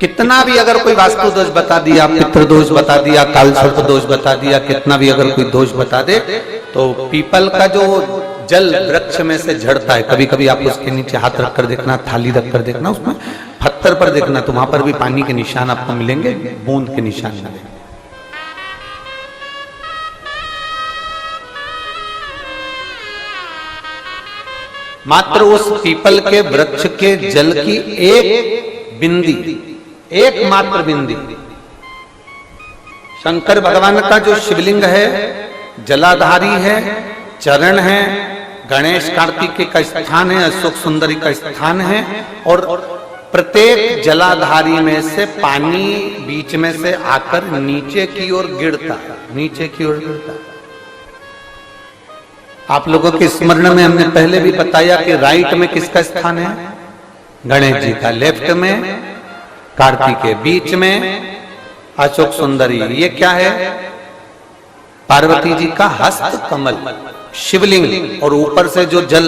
कितना भी अगर कोई वास्तु दोष बता दिया, पितृ दोष बता दिया, काल सर्प दोष बता दिया, कितना भी अगर कोई दोष बता दे, तो पीपल का जो जल वृक्ष में से झड़ता है, कभी कभी आप उसके नीचे हाथ रखकर देखना, थाली रखकर देखना, उसमें पत्थर पर देखना, तो वहां पर भी पानी के निशान आपको मिलेंगे, बूंद के निशान मिलेंगे। मात्र उस पीपल के वृक्ष के जल की एक बिंदी, एकमात्र बिंदी, शंकर भगवान का जो शिवलिंग है, जलाधारी है, चरण है, गणेश कार्तिकेय का स्थान है, अशोक सुंदरी का स्थान है, और प्रत्येक जलाधारी में से पानी बीच में से आकर नीचे की ओर गिरता है, नीचे की ओर गिरता है। आप लोगों के स्मरण में हमने पहले भी बताया कि राइट में किसका स्थान है? गणेश जी का, लेफ्ट में कार्तिकेय, बीच में अशोक सुंदरी। ये क्या है? पार्वती जी का हस्त कमल, शिवलिंग, और ऊपर से जो जल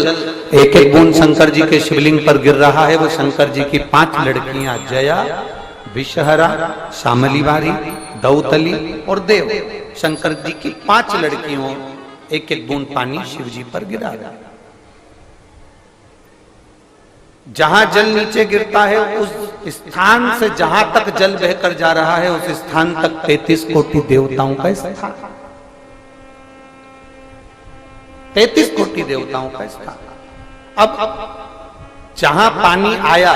एक एक बूंद शंकर जी के शिवलिंग पर गिर रहा है, वो शंकर जी की 5 लड़कियां, जया, विषहरा, शामली बारी, दौतली और देव, शंकर जी की 5 लड़कियों एक एक बूंद पानी शिव जी पर गिरा रहा है। जहां जल नीचे गिरता है, उस स्थान से जहां तक जल बहकर जा रहा है, उस स्थान तक 33 कोटि देवताओं का स्थान, 33 कोटि देवताओं का स्थान। अब जहां पानी आया,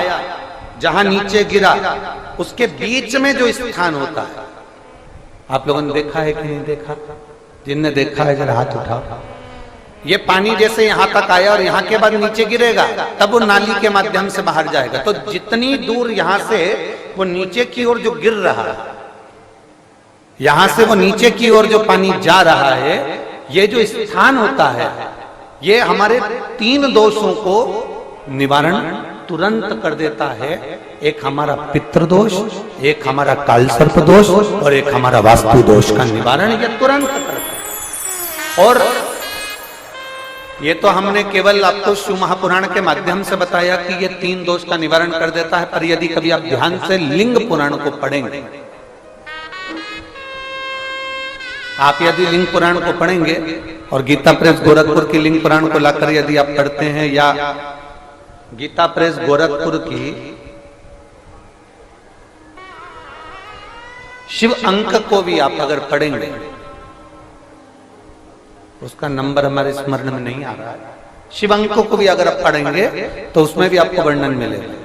जहां नीचे गिरा, उसके बीच में जो स्थान होता है, आप लोगों ने देखा है कि नहीं देखा? जिनने देखा है जरा हाथ उठाओ। ये पानी जैसे यहां तक आया और यहां के बाद नीचे गिरेगा, तब वो नाली के माध्यम से बाहर जाएगा। तो जितनी दूर यहां से वो नीचे की ओर जो गिर रहा है, यहां से वो नीचे की ओर जो पानी जा रहा है, ये जो स्थान होता है, ये हमारे 3 दोषों को निवारण तुरंत कर देता है। एक हमारा पितृदोष, एक हमारा काल सर्प दोष, और एक हमारा वास्तु दोष का निवारण ये तुरंत करता है। और ये तो हमने केवल आपको शिव महापुराण के माध्यम से बताया कि ये 3 दोष का निवारण कर देता है, पर यदि कभी आप ध्यान से लिंग पुराण को पढ़ेंगे, आप यदि लिंग पुराण को पढ़ेंगे और गीता प्रेस गोरखपुर की लिंग पुराण को लाकर यदि आप पढ़ते हैं, या गीता प्रेस गोरखपुर की शिव अंक को भी आप अगर पढ़ेंगे, उसका नंबर हमारे स्मरण में नहीं आ रहा है, शिव अंक को भी अगर आप पढ़ेंगे तो उसमें भी आपको वर्णन मिलेगा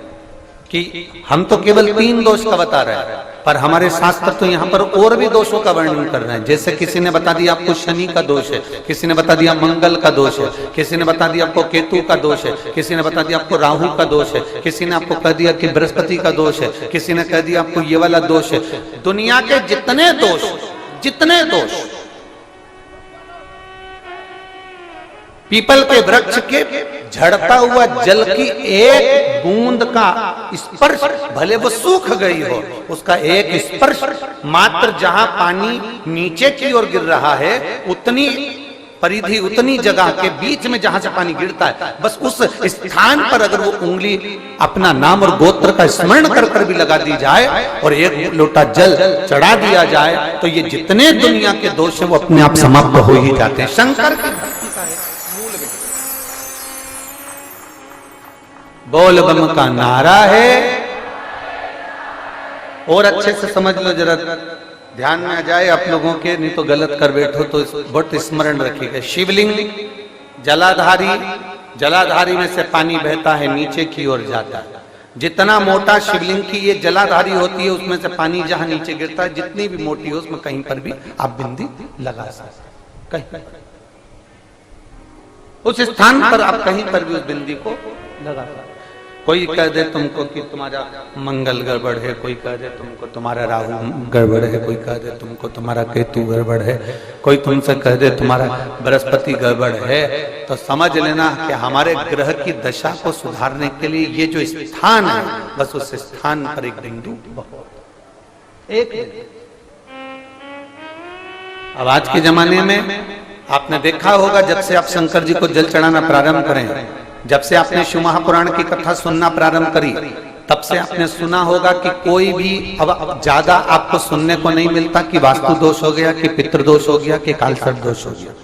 कि हम तो केवल 3 दोष का बता रहे हैं, पर हमारे शास्त्र तो यहाँ पर और भी दोषों का वर्णन कर रहे हैं। जैसे किसी ने बता दिया आपको शनि का दोष है, किसी ने बता दिया मंगल का दोष है, किसी ने बता दिया आपको केतु का दोष है, किसी ने बता दिया आपको राहु का दोष है, किसी ने आपको कह दिया कि बृहस्पति का दोष है, किसी ने कह दिया आपको ये वाला दोष है। दुनिया के जितने दोष पीपल के वृक्ष के झड़ता हुआ जल की एक बूंद का स्पर्श, भले वो सूख गई हो, उसका एक स्पर्श मात्र जहां पानी नीचे की ओर गिर रहा है, उतनी परिधि, उतनी जगह के बीच में जहां से पानी गिरता है, बस उस स्थान पर अगर वो उंगली अपना नाम और गोत्र का स्मरण कर कर भी लगा दी जाए और एक लोटा जल चढ़ा दिया जाए, तो ये जितने दुनिया के दोष हैं वो अपने आप समाप्त हो ही जाते हैं। शंकर की भक्ति का है बोल बम का नारा है। और अच्छे से समझ लो, जरा ध्यान में आ जाए आप लोगों के, नहीं तो गलत कर बैठो तो बहुत स्मरण रखिएगा। शिवलिंग जलाधारी में से पानी बहता है, नीचे की ओर जाता है। जितना मोटा शिवलिंग की ये जलाधारी होती है, उसमें से पानी जहां नीचे गिरता है, जितनी भी मोटी हो, उसमें कहीं पर भी आप बिंदी लगा सकते, कहीं उस स्थान पर आप कहीं पर भी उस बिंदी को लगा सकते। कोई कह दे तुमको कि तुम्हारा मंगल गड़बड़ है, कोई कह दे तुमको तुम्हारा राहु गड़बड़ है, कोई कह दे तुमको तुम्हारा केतु गड़बड़ है, कोई तुमसे कह दे तुम्हारा बृहस्पति गड़बड़ है, तो समझ लेना कि हमारे ग्रह की दशा को सुधारने के लिए ये जो स्थान है, बस उस स्थान पर एक बिंदु बहुत एक। अब आज के जमाने में आपने देखा होगा, जब से आप शंकर जी को जल चढ़ाना प्रारंभ करें, जब से आपने शिव महापुराण की कथा सुनना प्रारंभ करी, तब से आपने सुना होगा कि कोई भी अब ज्यादा आपको सुनने को नहीं मिलता कि वास्तु दोष हो गया, कि पितृदोष हो गया, कि कालसर्प दोष हो गया।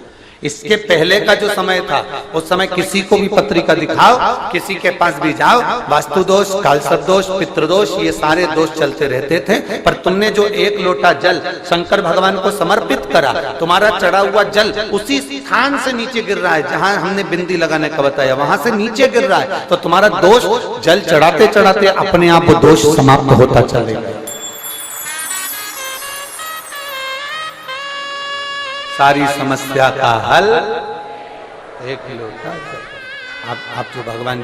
इसके पहले का जो समय था, उस समय किसी को भी पत्रिका दिखाओ, किसी के पास भी जाओ, वास्तु दोष, कालसर्प दोष, पितृदोष, ये सारे दोष चलते रहते थे। पर तुमने जो एक लोटा जल शंकर भगवान को समर्पित करा, तुम्हारा चढ़ा हुआ जल उसी स्थान से नीचे गिर रहा है जहां हमने बिंदी लगाने का बताया, वहां से नीचे गिर रहा है, तो तुम्हारा दोष जल चढ़ाते चढ़ाते अपने आप वो दोष समाप्त होता चलेगा। सारी समस्या का हल एक लोटा। आप जो भगवान